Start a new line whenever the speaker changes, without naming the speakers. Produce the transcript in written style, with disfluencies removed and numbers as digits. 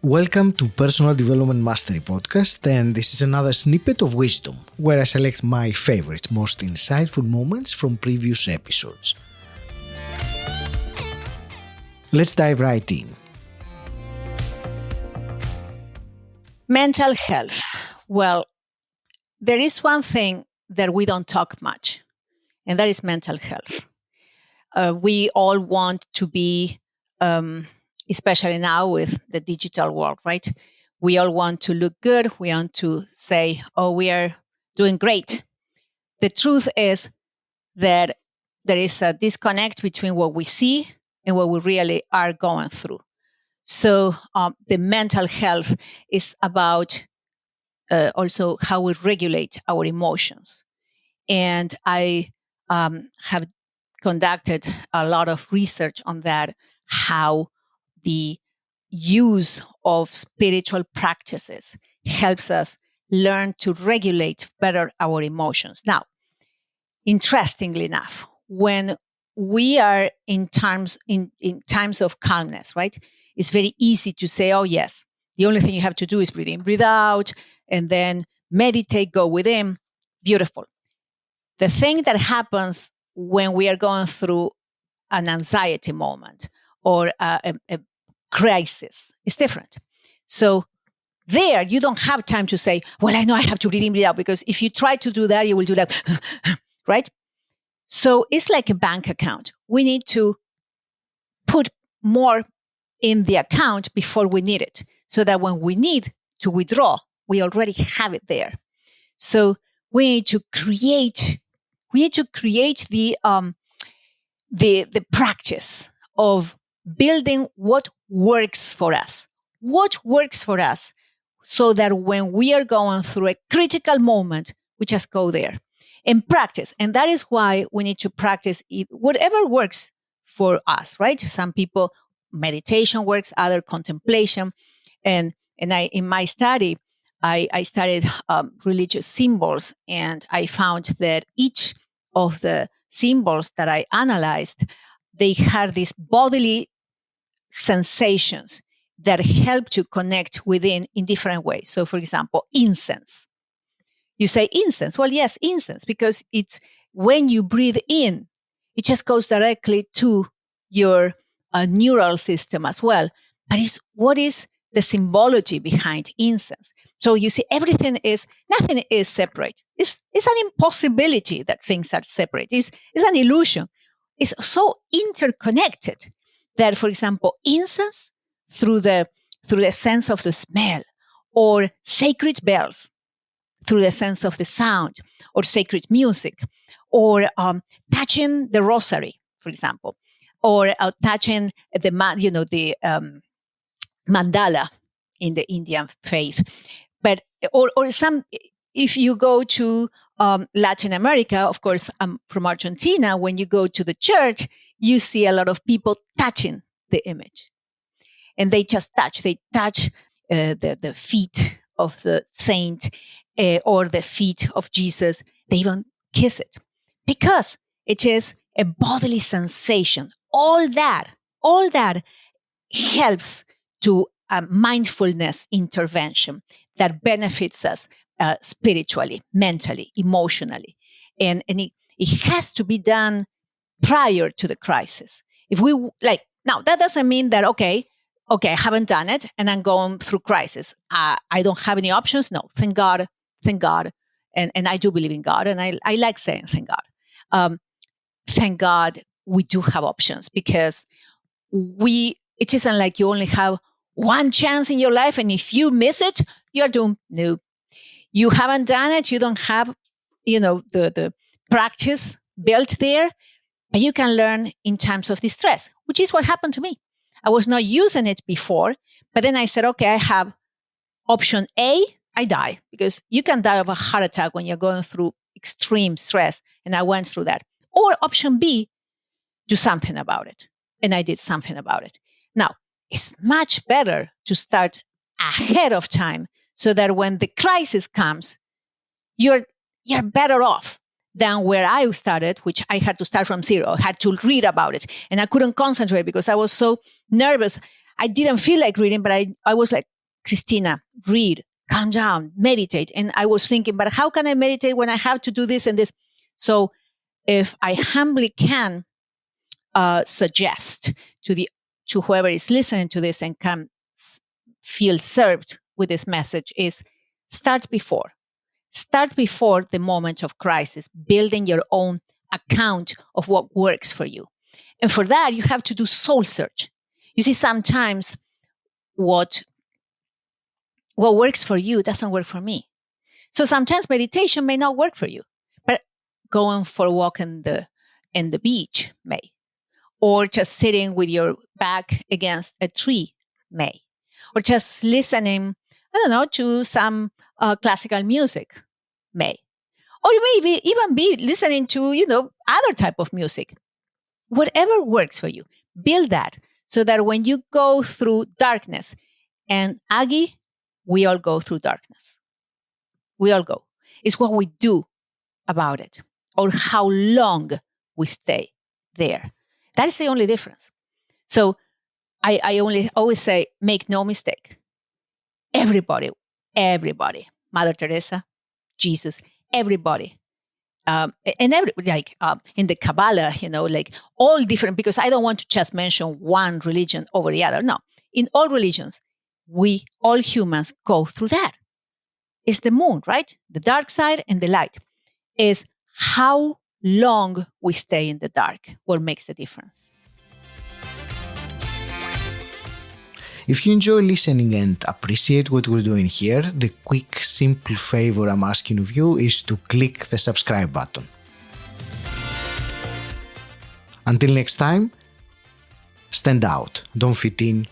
Welcome to Personal Development Mastery Podcast, and this is another snippet of wisdom, where I select my favorite, most insightful moments from previous episodes. Let's dive right in.
Mental health. Well, there is one thing that we don't talk much, and that is mental health. We all want to be, especially now with the digital world, right? We all want to look good. We want to say, oh, we are doing great. The truth is that there is a disconnect between what we see and what we really are going through. So the mental health is about also how we regulate our emotions. And I have conducted a lot of research on that, how the use of spiritual practices helps us learn to regulate better our emotions. Now, interestingly enough, when we are in times of calmness, right? It's very easy to say, oh, yes, the only thing you have to do is breathe in, breathe out, and then meditate, go within. Beautiful. The thing that happens when we are going through an anxiety moment or a crisis is different. So there, you don't have time to say, well, I know I have to breathe in, breathe out, because if you try to do that, you will do that, right? So it's like a bank account. We need to put more in the account before we need it, so that when we need to withdraw, we already have it there. So we need to create the practice of building what works for us. What works for us, so that when we are going through a critical moment, we just go there and practice. And that is why we need to practice whatever works for us, right? Some people, meditation works, other contemplation. And I, in my study, I studied religious symbols, and I found that each of the symbols that I analyzed, they had these bodily sensations that help to connect within in different ways. So, for example, incense. You say incense. Well, yes, incense, because it's when you breathe in, it just goes directly to your neural system as well. But what is the symbology behind incense? So you see, nothing is separate. It's an impossibility that things are separate. It's an illusion. It's so interconnected that, for example, incense through the sense of the smell, or sacred bells through the sense of the sound, or sacred music, or touching the rosary, for example, or touching the mandala in the Indian faith. But or some, if you go to Latin America, of course, I'm from Argentina. When you go to the church, you see a lot of people touching the image, and they just touch. They touch the feet of the saint or the feet of Jesus. They even kiss it, because it is a bodily sensation. All that helps to a mindfulness intervention that benefits us spiritually, mentally, emotionally. And it has to be done prior to the crisis. If we now, that doesn't mean that, okay, I haven't done it and I'm going through crisis. I don't have any options. No, thank God. And I do believe in God, and I like saying thank God. Thank God we do have options, because it isn't like you only have one chance in your life, and if you miss it, you're doomed. No, you haven't done it. You don't have, the practice built there, but you can learn in times of distress, which is what happened to me. I was not using it before, but then I said, okay, I have option A, I die, because you can die of a heart attack when you're going through extreme stress. And I went through that. Or option B, do something about it. And I did something about it. Now, it's much better to start ahead of time, so that when the crisis comes, you're better off than where I started, which I had to start from zero. I had to read about it, and I couldn't concentrate because I was so nervous. I didn't feel like reading, but I was like Cristina, read, calm down, meditate. And I was thinking, but how can I meditate when I have to do this and this? So if I humbly can suggest to whoever is listening to this and can feel served with this message, is start before the moment of crisis, building your own account of what works for you. And for that, you have to do soul search. You see, sometimes what works for you doesn't work for me. So sometimes meditation may not work for you, but going for a walk in the beach may, or just sitting with your back against a tree may, or just listening, to some classical music may, or you may even be listening to, other type of music. Whatever works for you, build that so that when you go through darkness, and Aggie, we all go through darkness. We all go. It's what we do about it or how long we stay there. That is the only difference. So I always say, make no mistake. Everybody, Mother Teresa, Jesus, everybody. In the Kabbalah, all different, because I don't want to just mention one religion over the other. No, in all religions, we, all humans, go through that. It's the moon, right? The dark side and the light. Is how long we stay in the dark what makes the difference.
If you enjoy listening and appreciate what we're doing here, the quick, simple favor I'm asking of you is to click the subscribe button. Until next time, stand out, don't fit in,